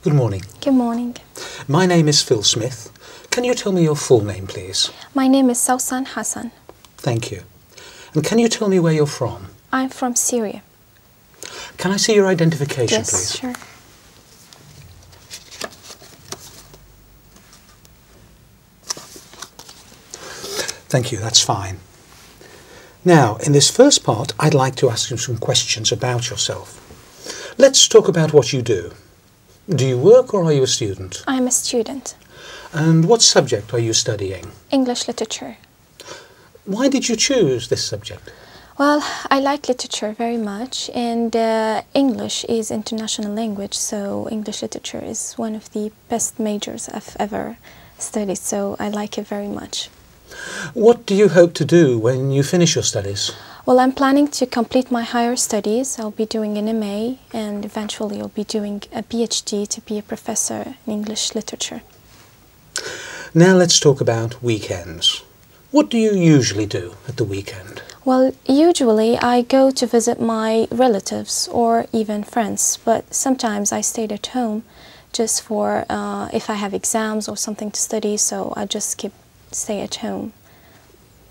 Good morning. Good morning. My name is Phil Smith. Can you tell me your full name, please? My name is Sausan Hassan. Thank you. And can you tell me where you're from? I'm from Syria. Can I see your identification, Yes, please? sure. Thank you, that's fine. Now, in this first part, I'd like to ask you some questions about yourself. Let's talk about what you do. Do you work or are you a student? I'm a student. And what subject are you studying? English literature. Why did you choose this subject? Well, I like literature very much, and English is international language, so English literature is one of the best majors I've ever studied, so I like it very much. What do you hope to do when you finish your studies? Well, I'm planning to complete my higher studies. I'll be doing an MA and eventually I'll be doing a PhD to be a professor in English literature. Now let's talk about weekends. What do you usually do at the weekend? Well, usually I go to visit my relatives or even friends, but sometimes I stay at home just for if I have exams or something to study, so I just stay at home.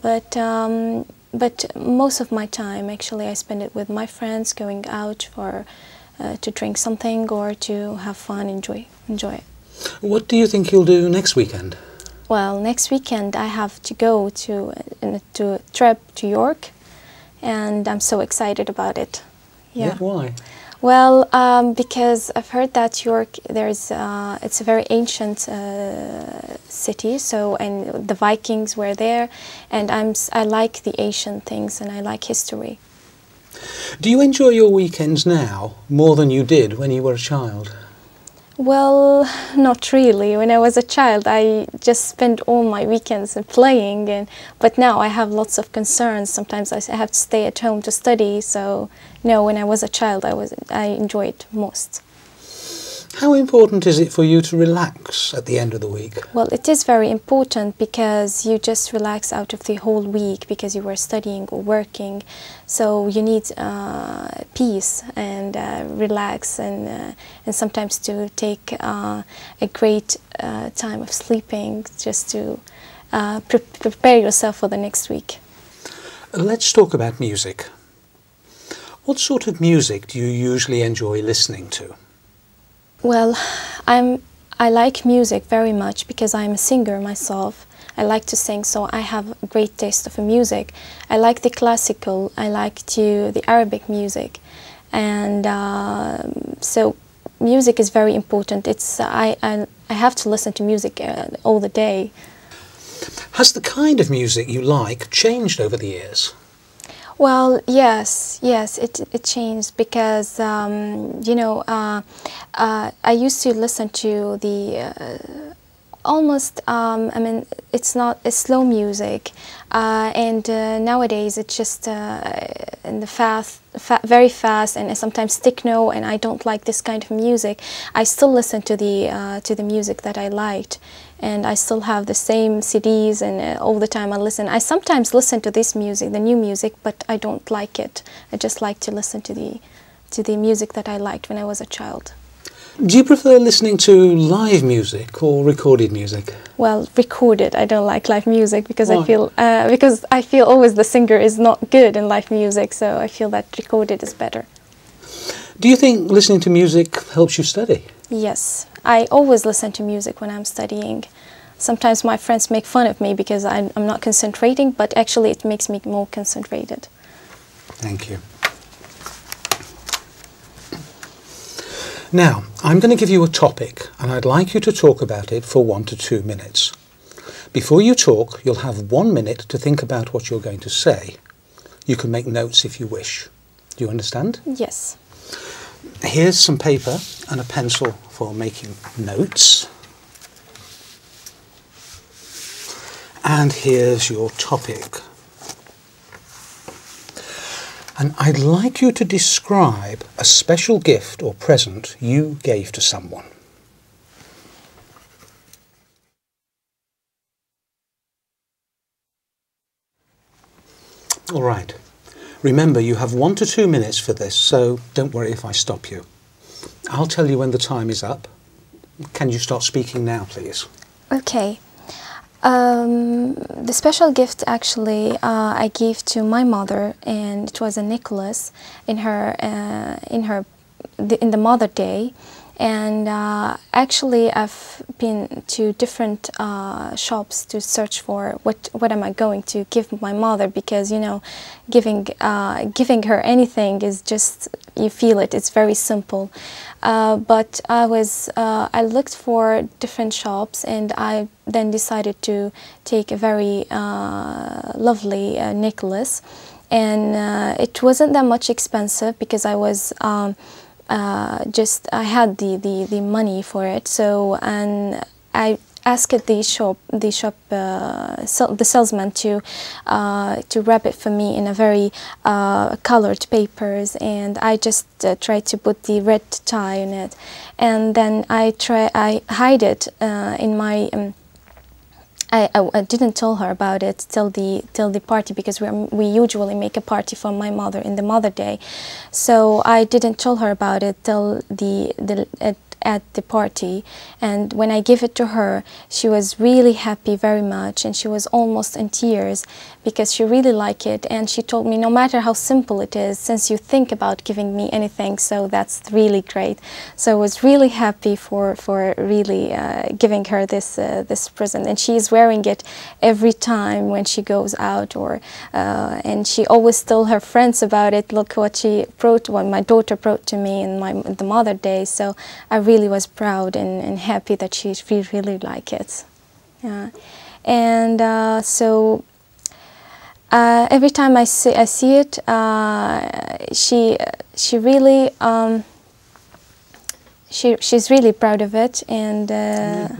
But most of my time, actually, I spend it with my friends, going out for to drink something or to have fun, enjoy it. What do you think you'll do next weekend? Well, next weekend I have to go to a trip to York, and I'm so excited about it. Yeah, why? Well, because I've heard that York, it's a very ancient city, and the Vikings were there, and I like the ancient things and I like history. Do you enjoy your weekends now more than you did when you were a child? Well, not really. When I was a child, I just spent all my weekends playing, but now I have lots of concerns. Sometimes I have to stay at home to study, so no, when I was a child, I enjoyed it most. How important is it for you to relax at the end of the week? Well, it is very important because you just relax out of the whole week because you were studying or working. So you need peace and relax and sometimes to take a great time of sleeping just to prepare yourself for the next week. Let's talk about music. What sort of music do you usually enjoy listening to? Well, I like music very much because I'm a singer myself. I like to sing, so I have a great taste of music. I like the classical, I like the Arabic music, and so music is very important. I have to listen to music all the day. Has the kind of music you like changed over the years? Well, yes, it changed because you know, I used to listen to the almost I mean, it's not a slow music, and nowadays it's just in the very fast and sometimes techno, and I don't like this kind of music. I still listen to the music that I liked, and I still have the same CDs, and all the time I listen. I sometimes listen to this music, the new music, but I don't like it. I just like to listen to the music that I liked when I was a child. Do you prefer listening to live music or recorded music? Well, recorded. I don't like live music because Why? I feel always the singer is not good in live music, so I feel that recorded is better. Do you think listening to music helps you study? Yes, I always listen to music when I'm studying. Sometimes my friends make fun of me because I'm not concentrating, but actually it makes me more concentrated. Thank you. Now, I'm going to give you a topic and I'd like you to talk about it for 1 to 2 minutes. Before you talk, you'll have 1 minute to think about what you're going to say. You can make notes if you wish. Do you understand? Yes. Here's some paper and a pencil for making notes. And here's your topic. And I'd like you to describe a special gift or present you gave to someone. All right. Remember, you have 1 to 2 minutes for this, so don't worry if I stop you. I'll tell you when the time is up, Can you start speaking now, please? Okay. The special gift actually I gave to my mother, and it was a necklace in the Mother Day. And actually, I've been to different shops to search for what am I going to give my mother, because you know, giving her anything is just, you feel it. It's very simple. But I looked for different shops, and I then decided to take a very lovely necklace, and it wasn't that much expensive because I was. I had the money for it, so, and I asked the salesman to wrap it for me in a very colored papers, and I just tried to put the red tie in it, and then I hide it in my. I didn't tell her about it till the party, because we usually make a party for my mother in the Mother Day, so I didn't tell her about it till at the party. And when I gave it to her, she was really happy very much, and she was almost in tears because she really liked it. And she told me, no matter how simple it is, since you think about giving me anything, so that's really great. So I was really happy for really giving her this present, and she's wearing it every time when she goes out, or and she always told her friends about it. Look what my daughter brought to me in the Mother Day. So I really was proud and happy that she really liked it. And so every time I see it, she really she's really proud of it. And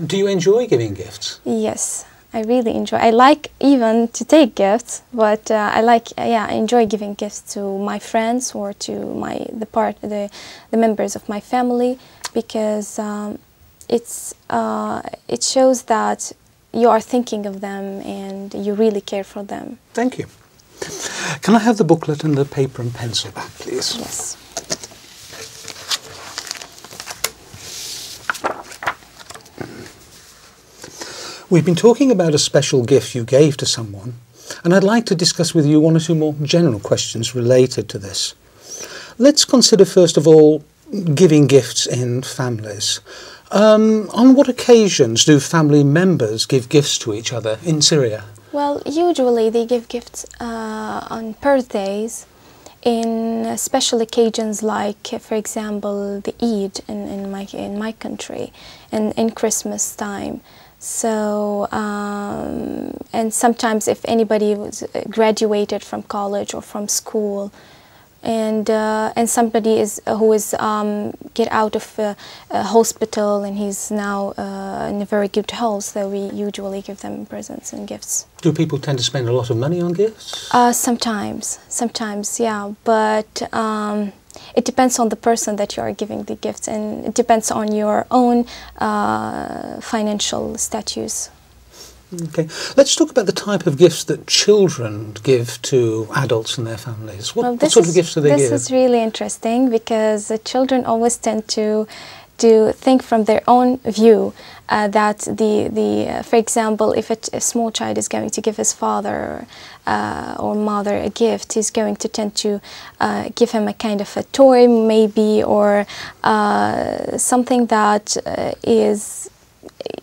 do you enjoy giving gifts? Yes, I really enjoy. I like even to take gifts, but I enjoy giving gifts to my friends or to the members of my family, because it shows that you are thinking of them and you really care for them. Thank you. Can I have the booklet and the paper and pencil back, please? Yes. We've been talking about a special gift you gave to someone, and I'd like to discuss with you one or two more general questions related to this. Let's consider first of all giving gifts in families. On what occasions do family members give gifts to each other in Syria? Well, usually they give gifts on birthdays, in special occasions like, for example, the Eid in my country, and in Christmas time. So, and sometimes if anybody was graduated from college or from school, and somebody who is get out of a hospital and he's now in a very good health, so we usually give them presents and gifts. Do people tend to spend a lot of money on gifts? Sometimes, yeah, but it depends on the person that you are giving the gifts, and it depends on your own financial status. Okay, let's talk about the type of gifts that children give to adults and their families. What sort of gifts do they give? This is really interesting, because the children always tend to think from their own view, that for example, if a small child is going to give his father or mother a gift, he's going to tend to give him a kind of a toy maybe, or something that is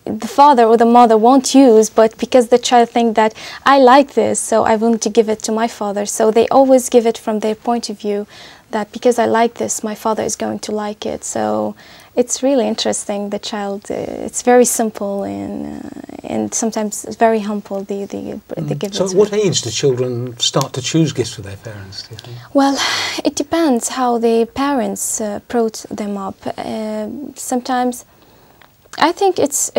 the father or the mother won't use, but because the child thinks that I like this, so I want to give it to my father. So they always give it from their point of view, that because I like this, my father is going to like it. So it's really interesting. The child, it's very simple and sometimes it's very humble. The gifts. So at what age do children start to choose gifts for their parents, do you think? Well, it depends how the parents brought them up. Sometimes I think it's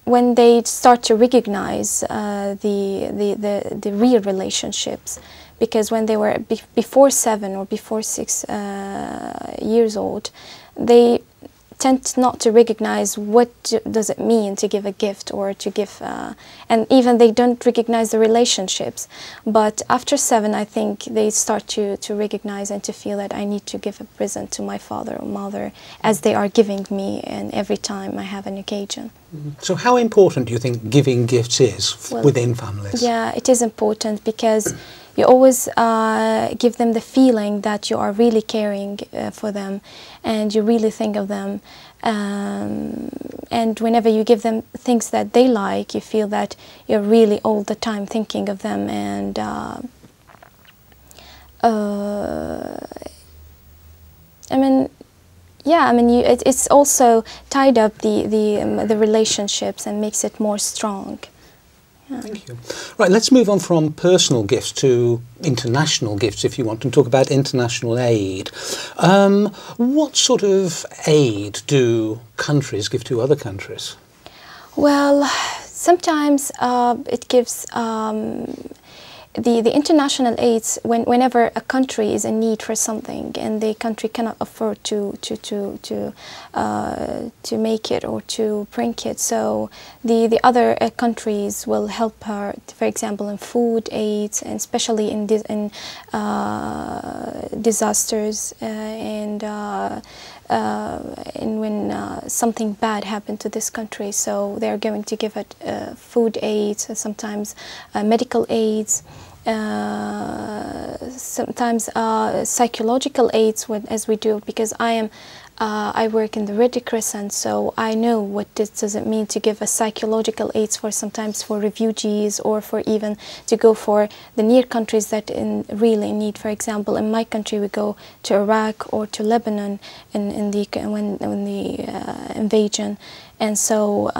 when they start to recognize the real relationships, because when they were before 7 or before 6 years old, they tend not to recognize what does it mean to give a gift or to give, and even they don't recognize the relationships. But after 7, I think they start to recognize and to feel that I need to give a present to my father or mother as they are giving me, and every time I have an occasion. So how important do you think giving gifts is within families? Yeah, it is important because you always give them the feeling that you are really caring for them and you really think of them. And whenever you give them things that they like, you feel that you're really all the time thinking of them. And I mean, yeah, I mean, it's also tied up the relationships and makes it more strong. Yeah. Thank you. Right, let's move on from personal gifts to international gifts, if you want, and talk about international aid. What sort of aid do countries give to other countries? Well, sometimes it gives the international aids whenever a country is in need for something and the country cannot afford to make it or to bring it, so the other countries will help her, for example, in food aids, and especially in disasters and when something bad happened to this country, so they're going to give it food aids, sometimes medical aids, sometimes psychological aids, as we do, because I work in the Red Crescent, so I know what does it mean to give a psychological aids for sometimes for refugees or for even to go for the near countries that really need. For example, in my country we go to Iraq or to Lebanon when the invasion, and so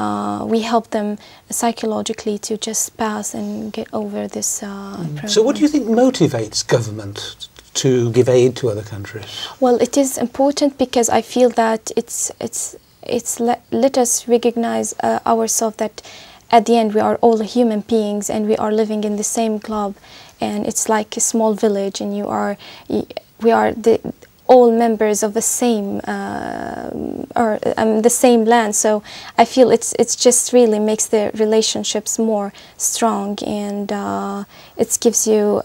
we help them psychologically to just pass and get over this problem. So what do you think motivates government to give aid to other countries? Well, it is important because I feel that let us recognize ourselves that at the end we are all human beings and we are living in the same club, and it's like a small village, and we are all members of the same the same land. So I feel it's just really makes the relationships more strong, and it gives you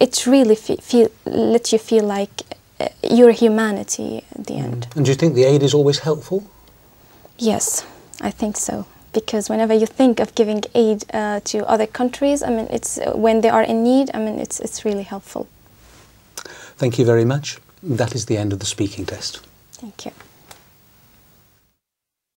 it really lets you feel like your humanity at the end. And do you think the aid is always helpful? Yes, I think so. Because whenever you think of giving aid to other countries, I mean, it's when they are in need, I mean, it's really helpful. Thank you very much. That is the end of the speaking test. Thank you.